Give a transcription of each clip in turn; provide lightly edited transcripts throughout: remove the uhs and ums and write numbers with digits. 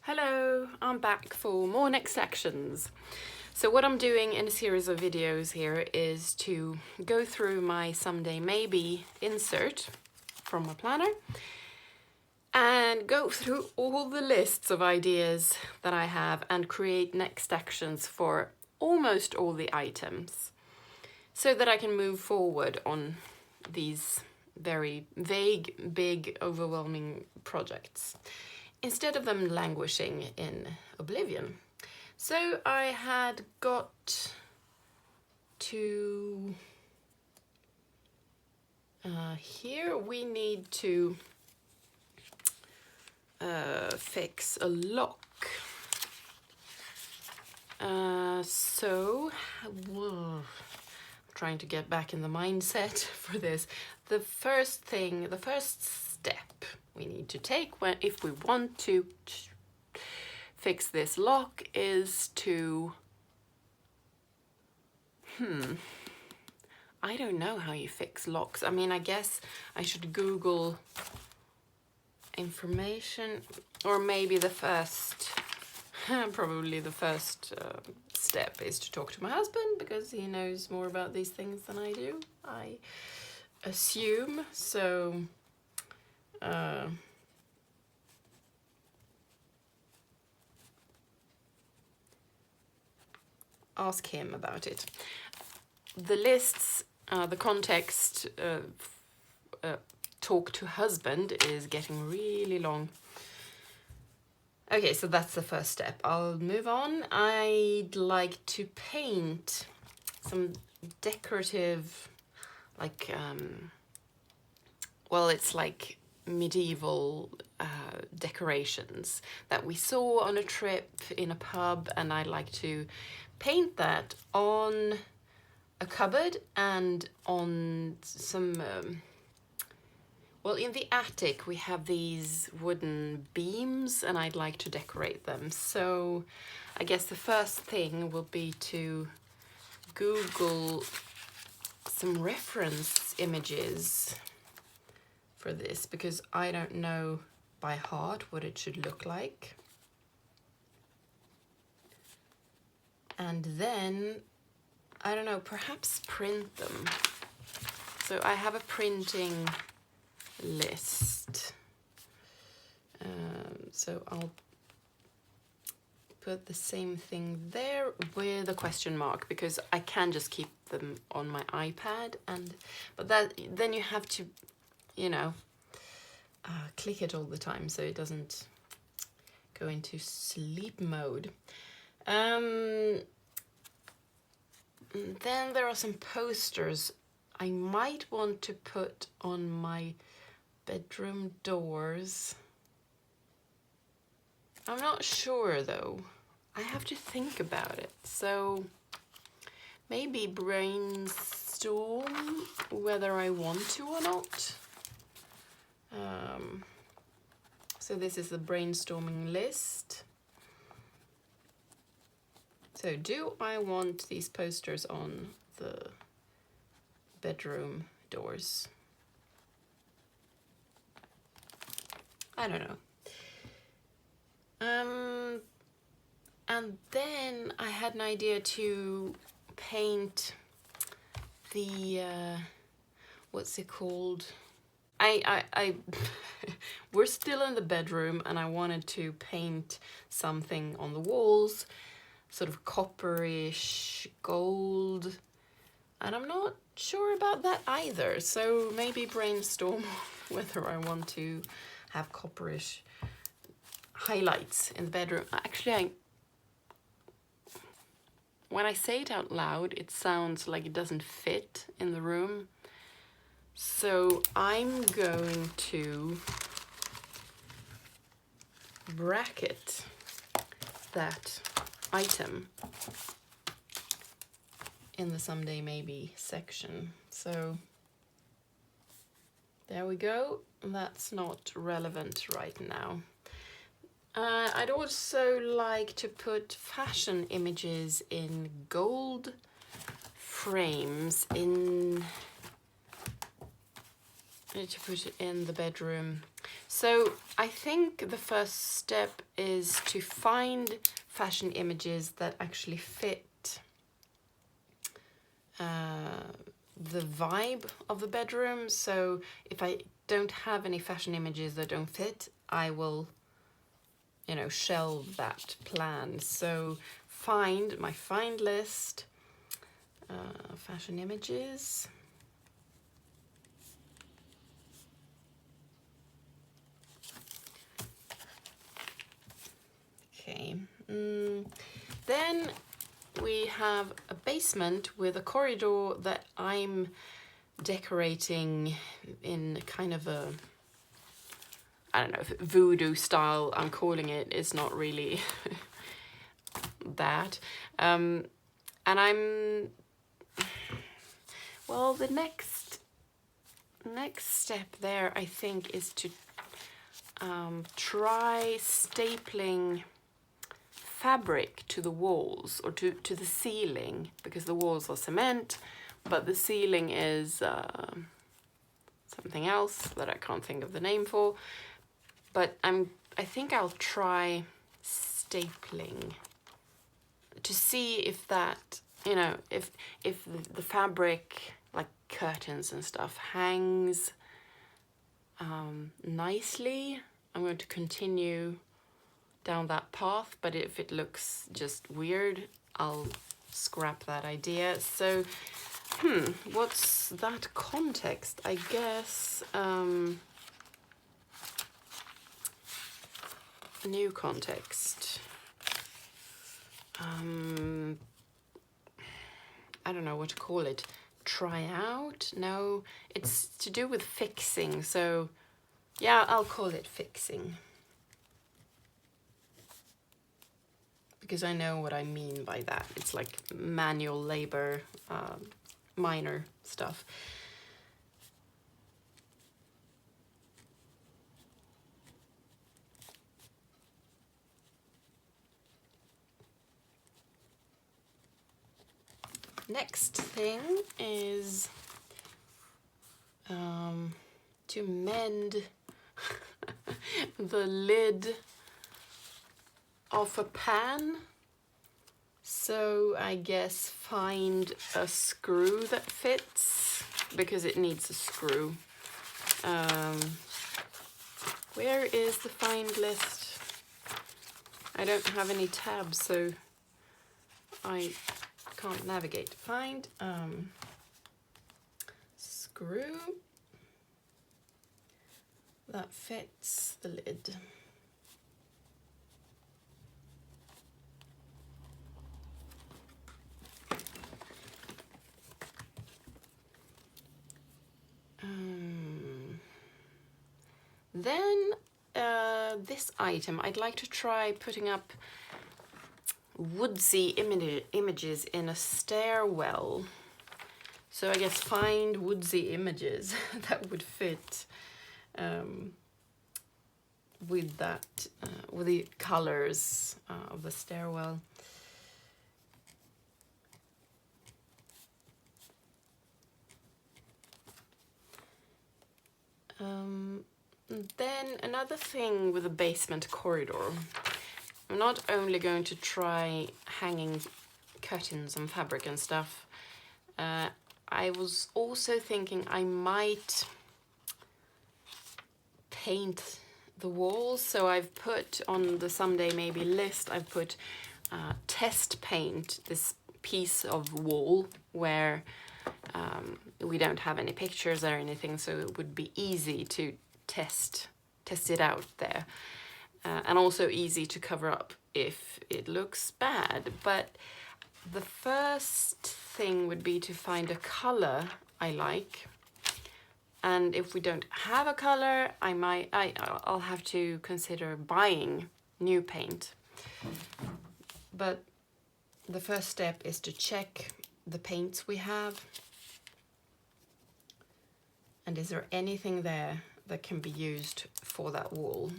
Hello, I'm back for more next sections. So what I'm doing in a series of videos here is to go through my Someday Maybe insert from my planner and go through all the lists of ideas that I have and create next actions for almost all the items so that I can move forward on these very vague, big, overwhelming projects instead of them languishing in oblivion. So I had got to here we need to fix a lock. I'm trying to get back in the mindset for this. The first step we need to take if we want to fix this lock is to I don't know how you fix locks. I mean, I guess I should Google information, or maybe the first probably the first step is to talk to my husband because he knows more about these things than I do, I assume. So ask him about it. The lists, the context, talk to husband is getting really long. Okay, so that's the first step. I'll move on. I'd like to paint some decorative, like, well, it's like medieval decorations that we saw on a trip in a pub, and I'd like to paint that on a cupboard and on some well, in the attic we have these wooden beams and I'd like to decorate them. So I guess the first thing will be to Google some reference images for this because I don't know by heart what it should look like. And then, I don't know, perhaps print them. So I have a printing list. So I'll put the same thing there with a question mark because I can just keep them on my iPad, but then you have to, you know, click it all the time so it doesn't go into sleep mode. Then there are some posters I might want to put on my bedroom doors. I'm not sure though. I have to think about it. So maybe brainstorm whether I want to or not. So this is the brainstorming list. So do I want these posters on the bedroom doors? I don't know. And then I had an idea to paint the, what's it called? We're still in the bedroom and I wanted to paint something on the walls, sort of copperish gold, and I'm not sure about that either. So maybe brainstorm whether I want to have copperish highlights in the bedroom. Actually, when I say it out loud, it sounds like it doesn't fit in the room. So I'm going to bracket that item in the Someday Maybe section. So there we go. That's not relevant right now. I'd also like to put fashion images in gold frames to put it in the bedroom. So I think the first step is to find fashion images that actually fit the vibe of the bedroom. So if I don't have any fashion images that don't fit, I will, you know, shelve that plan. So find my find list, fashion images. Okay. Then we have a basement with a corridor that I'm decorating in kind of a, I don't know, if voodoo style I'm calling it. It's not really that. And I'm, well, the next step there, I think, is to try stapling fabric to the walls or to the ceiling, because the walls are cement, but the ceiling is something else that I can't think of the name for. But I think I'll try stapling to see if that, you know, if the fabric, like curtains and stuff, hangs nicely. I'm going to continue down that path, but if it looks just weird, I'll scrap that idea. So, what's that context? I guess new context. I don't know what to call it. Try out? No, it's to do with fixing. So, yeah, I'll call it fixing, because I know what I mean by that. It's like manual labor, minor stuff. Next thing is to mend the lid of a pan. So I guess find a screw that fits, because it needs a screw. Where is the find list? I don't have any tabs, so I can't navigate. Find screw that fits the lid. Then this item, I'd like to try putting up woodsy images in a stairwell. So I guess find woodsy images that would fit with that, with the colors of the stairwell. Then another thing with the basement corridor, I'm not only going to try hanging curtains and fabric and stuff, I was also thinking I might paint the walls. So I've put on the someday maybe list, I've put test paint this piece of wall where we don't have any pictures or anything, so it would be easy to test it out there, and also easy to cover up if it looks bad. But the first thing would be to find a color I like, and if we don't have a color, I'll have to consider buying new paint. But the first step is to check the paints we have, and is there anything there that can be used for that wall.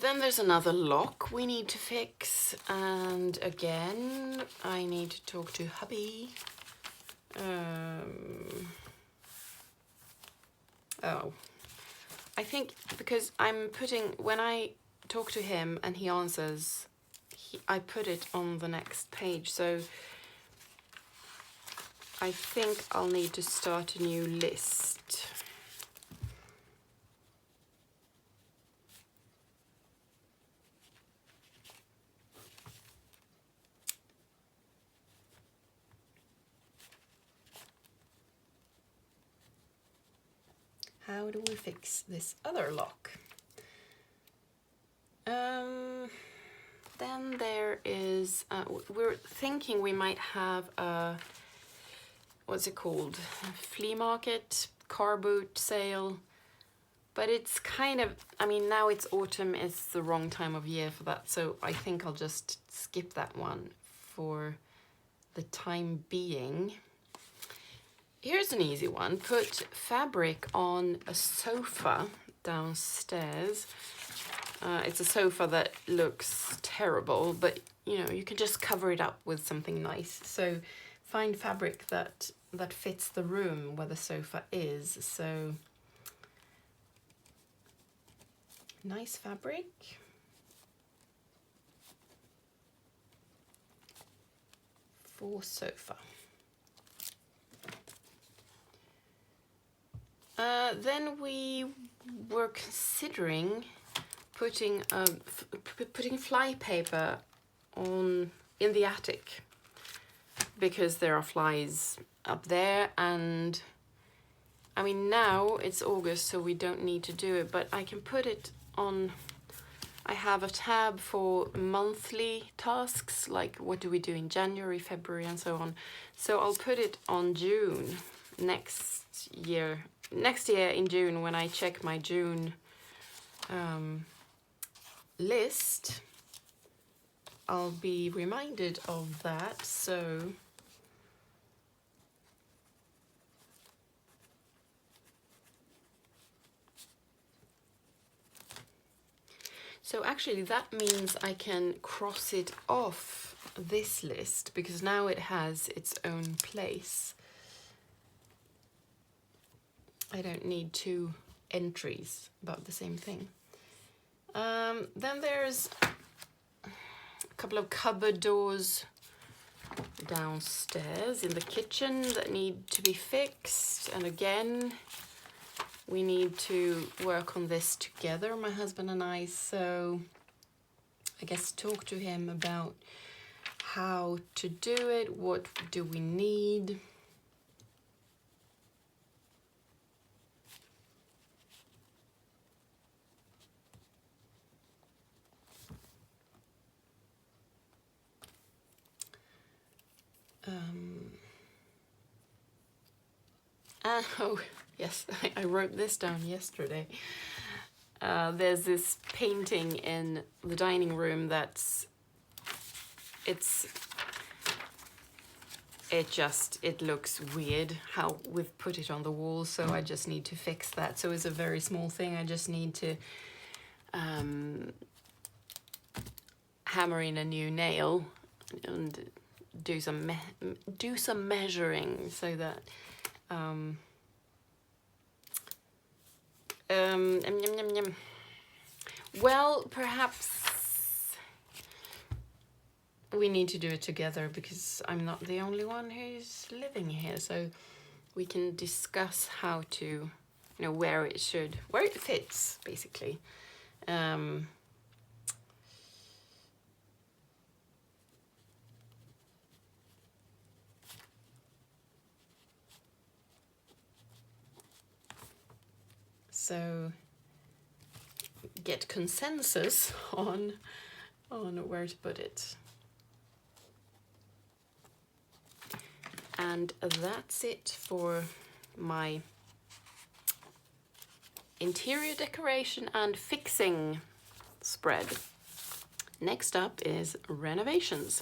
Then there's another lock we need to fix, and again I need to talk to hubby. Oh, I think because I'm putting, when I talk to him and he answers, I put it on the next page, so I think I'll need to start a new list. How do we fix this other lock? Then there is, we're thinking we might have a, what's it called? A flea market, car boot sale. But it's kind of, I mean, now it's autumn, it's the wrong time of year for that. So I think I'll just skip that one for the time being. Here's an easy one. Put fabric on a sofa downstairs. It's a sofa that looks terrible, but you know, you can just cover it up with something nice. So find fabric that fits the room where the sofa is. So nice fabric. For sofa. Then we were considering putting fly paper in the attic, because there are flies up there, and I mean, now it's August, so we don't need to do it, but I can put it on. I have a tab for monthly tasks, like what do we do in January, February, and so on. So I'll put it on June next year in June, when I check my June list, I'll be reminded of that. So actually that means I can cross it off this list, because now it has its own place. I don't need two entries about the same thing. Then there's a couple of cupboard doors downstairs in the kitchen that need to be fixed. And again, we need to work on this together, my husband and I. So I guess talk to him about how to do it. What do we need? Oh, yes, I wrote this down yesterday. There's this painting in the dining room it looks weird how we've put it on the wall, so I just need to fix that. So it's a very small thing. I just need to hammer in a new nail and do some measuring so that well, perhaps we need to do it together, because I'm not the only one who's living here, so we can discuss how to, you know, where it fits, basically. So get consensus on where to put it. And that's it for my interior decoration and fixing spread. Next up is renovations.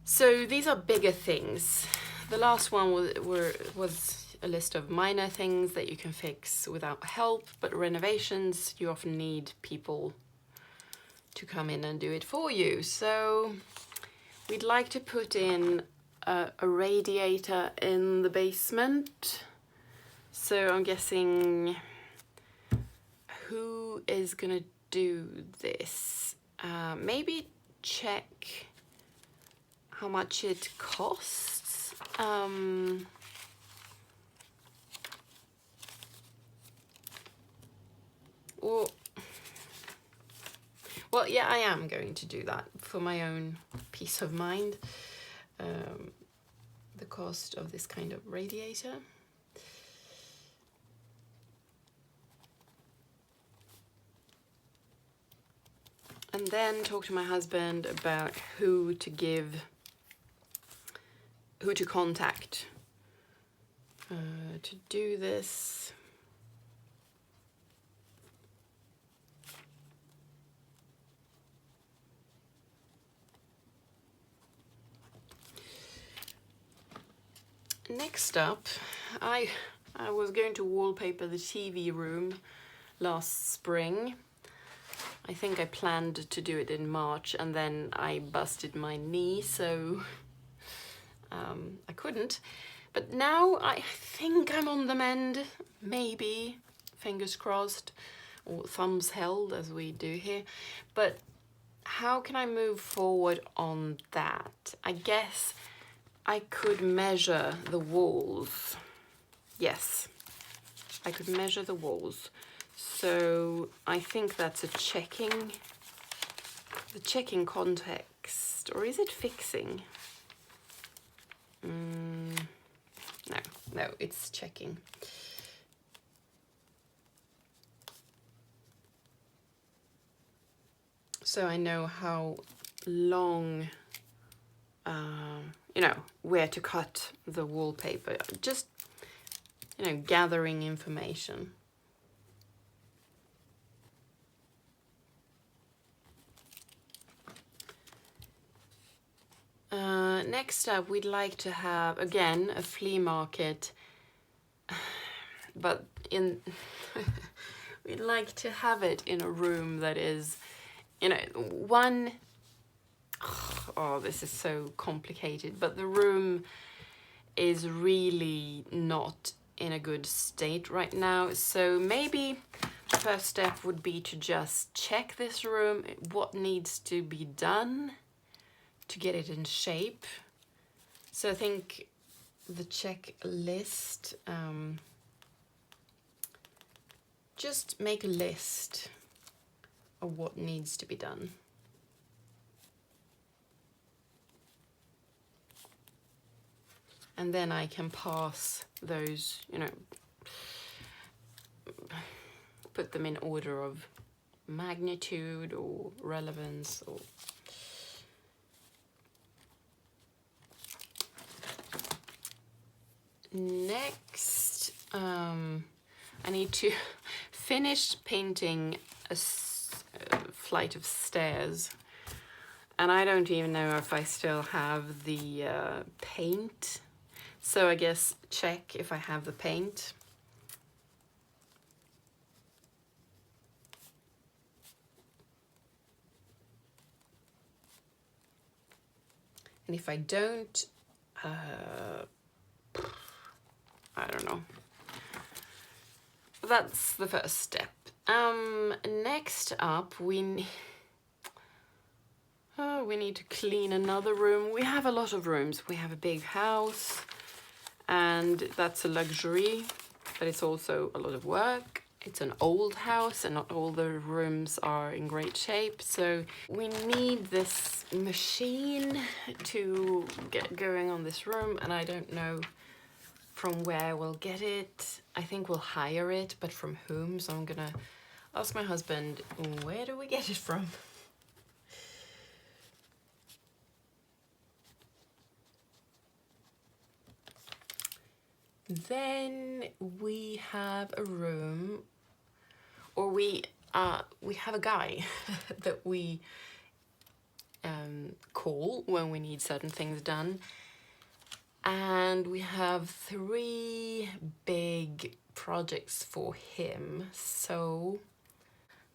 So these are bigger things. The last one was a list of minor things that you can fix without help, but renovations, you often need people to come in and do it for you. So we'd like to put in a radiator in the basement. So I'm guessing who is gonna do this? Maybe check how much it costs. Or, well, yeah, I am going to do that for my own peace of mind. The cost of this kind of radiator. And then talk to my husband about who to contact to do this. Next up, I was going to wallpaper the TV room last spring. I think I planned to do it in March and then I busted my knee, so I couldn't. But now I think I'm on the mend, maybe, fingers crossed, or thumbs held as we do here. But how can I move forward on that? I guess I could measure the walls. Yes, I could measure the walls. So I think that's the checking context, or is it fixing? No, it's checking. So I know how long, you know, where to cut the wallpaper. Just, you know, gathering information. Next up, we'd like to have, again, a flea market, but we'd like to have it in a room that is, you know, this is so complicated, but the room is really not in a good state right now. So maybe the first step would be to just check this room, what needs to be done to get it in shape. So I think the checklist, just make a list of what needs to be done. And then I can pass those, you know, put them in order of magnitude or relevance or next, I need to finish painting a flight of stairs, and I don't even know if I still have the paint, so I guess check if I have the paint. And if I don't, I don't know. That's the first step. Next up, we need to clean another room. We have a lot of rooms. We have a big house, and that's a luxury, but it's also a lot of work. It's an old house and not all the rooms are in great shape. So we need this machine to get going on this room, and I don't know from where we'll get it. I think we'll hire it, but from whom? So I'm gonna ask my husband, where do we get it from? Then we have a room, or we have a guy that we call when we need certain things done. And we have 3 big projects for him, so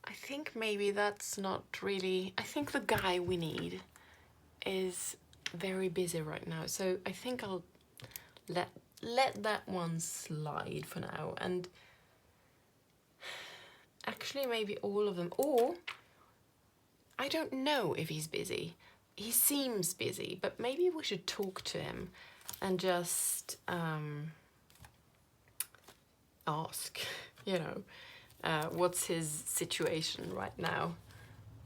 I think maybe that's not really... I think the guy we need is very busy right now, so I think I'll let that one slide for now, and actually maybe all of them, or I don't know if he's busy. He seems busy, but maybe we should talk to him and just ask, you know, what's his situation right now?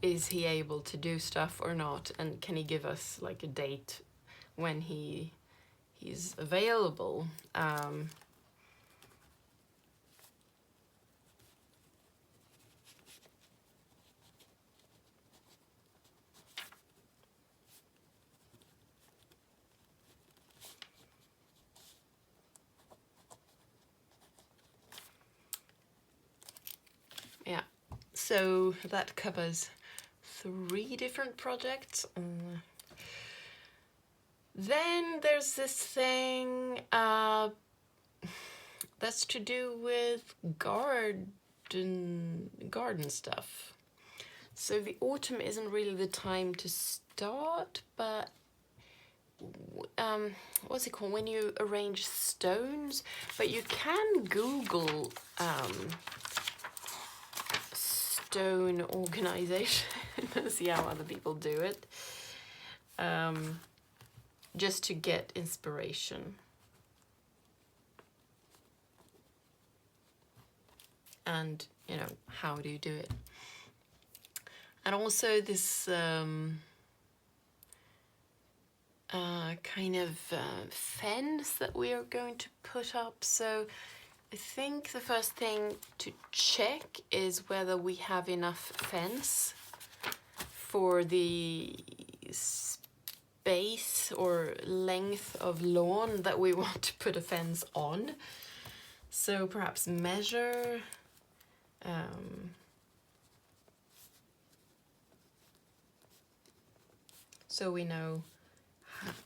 Is he able to do stuff or not? And can he give us like a date when he's available? Yeah, so that covers 3 different projects. Then there's this thing that's to do with garden stuff. So the autumn isn't really the time to start, but what's it called when you arrange stones? But you can Google stone organization and see how other people do it, just to get inspiration. And, you know, how do you do it? And also this kind of fence that we are going to put up. So I think the first thing to check is whether we have enough fence for the space or length of lawn that we want to put a fence on. So perhaps measure so we know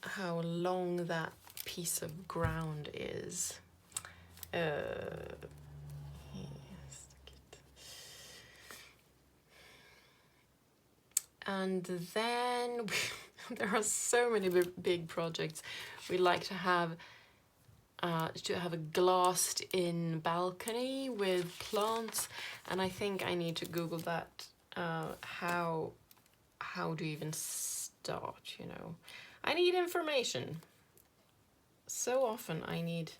how long that piece of ground is. And then there are so many big projects. We like to have a glassed-in balcony with plants, and I think I need to Google that. How do you even start? You know, I need information. So often I need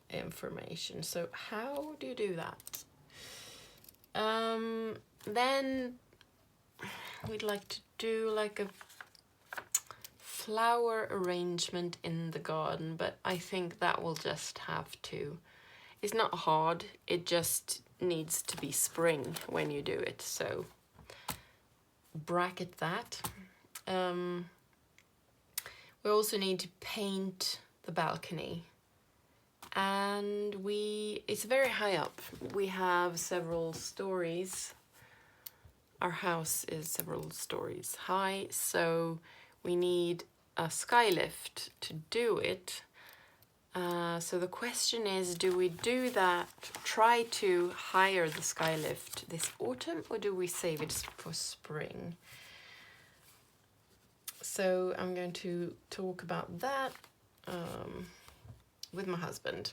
information. So how do you do that? Then we'd like to do like a flower arrangement in the garden, but I think that will just have to... It's not hard, it just needs to be spring when you do it, so bracket that. We also need to paint the balcony, and it's very high up. We have several stories. Our house is several stories high, so we need a skylift to do it. So the question is, do we do that, try to hire the skylift this autumn, or do we save it for spring? So I'm going to talk about that with my husband,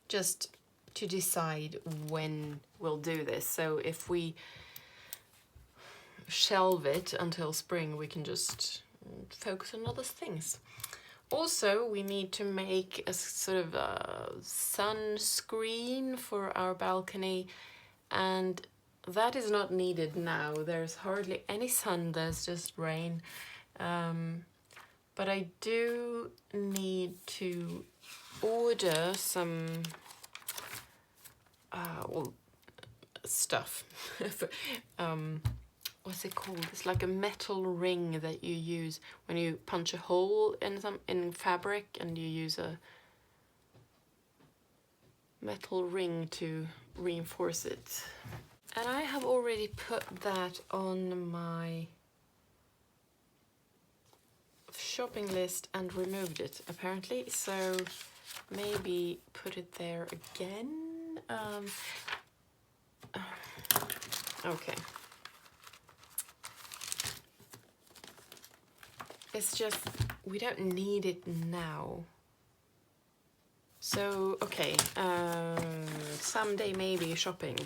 just to decide when we'll do this. So if we shelve it until spring, we can just focus on other things. Also, we need to make a sort of a sun screen for our balcony, and that is not needed now. There's hardly any sun, there's just rain. But I do need to order some stuff. What's it called? It's like a metal ring that you use when you punch a hole in fabric, and you use a metal ring to reinforce it. And I have already put that on my shopping list and removed it apparently, so maybe put it there again. Okay. It's just, we don't need it now. So, okay, someday maybe shopping.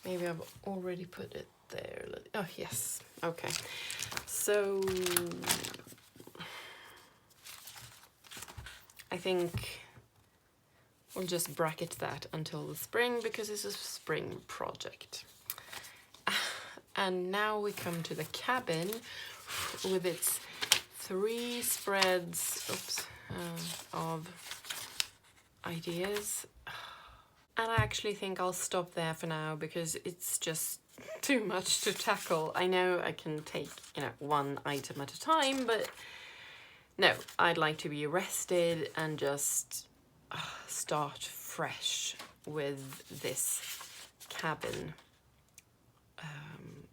Maybe I've already put it there. Oh, yes, okay. So, I think we'll just bracket that until the spring because it's a spring project. And now we come to the cabin with its 3 spreads of ideas. And I actually think I'll stop there for now because it's just too much to tackle. I know I can take, one item at a time, but no, I'd like to be rested and just start fresh with this cabin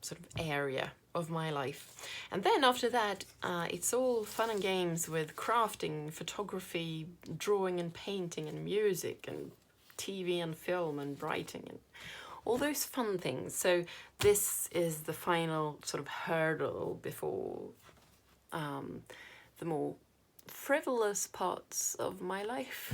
sort of area of my life. And then after that, it's all fun and games with crafting, photography, drawing and painting and music and TV and film and writing and all those fun things. So this is the final sort of hurdle before the more frivolous parts of my life